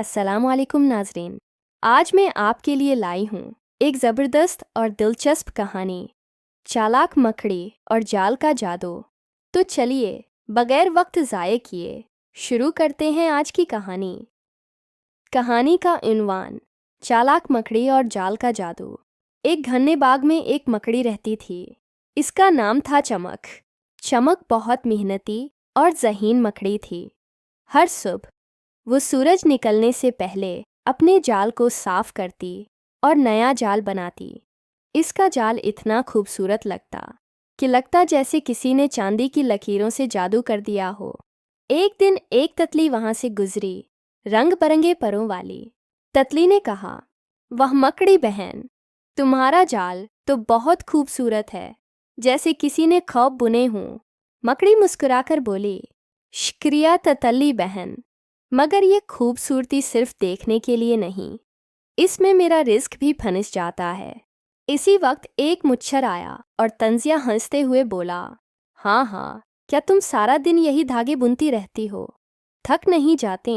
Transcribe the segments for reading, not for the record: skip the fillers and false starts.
अस्सलामुअलैकुम नाजरीन। आज मैं आपके लिए लाई हूँ एक ज़बरदस्त और दिलचस्प कहानी, चालाक मकड़ी और जाल का जादू। तो चलिए बगैर वक्त ज़ाये किए शुरू करते हैं आज की कहानी। कहानी का उन्वान, चालाक मकड़ी और जाल का जादू। एक घने बाग में एक मकड़ी रहती थी। इसका नाम था चमक। चमक बहुत मेहनती और ज़हीन मकड़ी थी। हर सुबह वो सूरज निकलने से पहले अपने जाल को साफ करती और नया जाल बनाती। इसका जाल इतना खूबसूरत लगता जैसे किसी ने चांदी की लकीरों से जादू कर दिया हो। एक दिन एक तितली वहां से गुजरी, रंग बिरंगे परों वाली। तितली ने कहा, वाह मकड़ी बहन, तुम्हारा जाल तो बहुत खूबसूरत है, जैसे किसी ने ख्वाब बुने हों। मकड़ी मुस्कुराकर बोली, शुक्रिया तितली बहन, मगर ये खूबसूरती सिर्फ देखने के लिए नहीं, इसमें मेरा रिस्क भी फंस जाता है। इसी वक्त एक मुच्छर आया और तंजिया हंसते हुए बोला, हाँ हाँ, क्या तुम सारा दिन यही धागे बुनती रहती हो, थक नहीं जाते?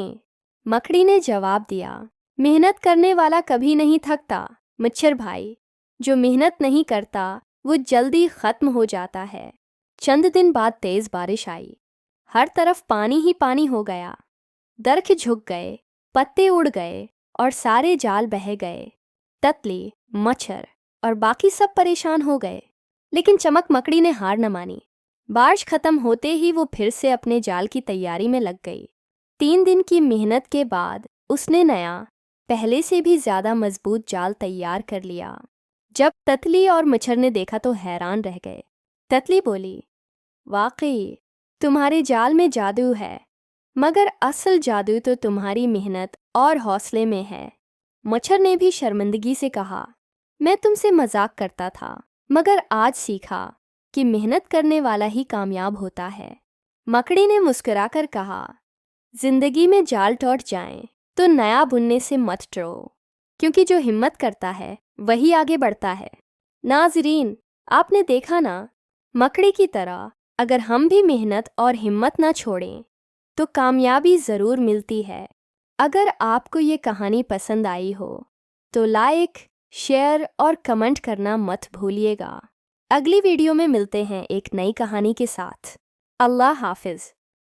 मकड़ी ने जवाब दिया, मेहनत करने वाला कभी नहीं थकता मुच्छर भाई, जो मेहनत नहीं करता वो जल्दी खत्म हो जाता है। चंद दिन बाद तेज बारिश आई, हर तरफ पानी ही पानी हो गया। दरख्त झुक गए, पत्ते उड़ गए और सारे जाल बह गए। तितली, मच्छर और बाकी सब परेशान हो गए, लेकिन चमक मकड़ी ने हार न मानी। बारिश खत्म होते ही वो फिर से अपने जाल की तैयारी में लग गई। 3 दिन की मेहनत के बाद उसने नया, पहले से भी ज़्यादा मजबूत जाल तैयार कर लिया। जब तितली और मच्छर ने देखा तो हैरान रह गए। तितली बोली, वाकई तुम्हारे जाल में जादू है, मगर असल जादू तो तुम्हारी मेहनत और हौसले में है। मच्छर ने भी शर्मिंदगी से कहा, मैं तुमसे मजाक करता था, मगर आज सीखा कि मेहनत करने वाला ही कामयाब होता है। मकड़ी ने मुस्कुराकर कहा, जिंदगी में जाल टूट जाएं तो नया बुनने से मत डरो, क्योंकि जो हिम्मत करता है वही आगे बढ़ता है। नाजरीन, आपने देखा ना, मकड़ी की तरह अगर हम भी मेहनत और हिम्मत ना छोड़ें तो कामयाबी ज़रूर मिलती है। अगर आपको ये कहानी पसंद आई हो तो लाइक, शेयर और कमेंट करना मत भूलिएगा। अगली वीडियो में मिलते हैं एक नई कहानी के साथ। अल्लाह हाफिज़।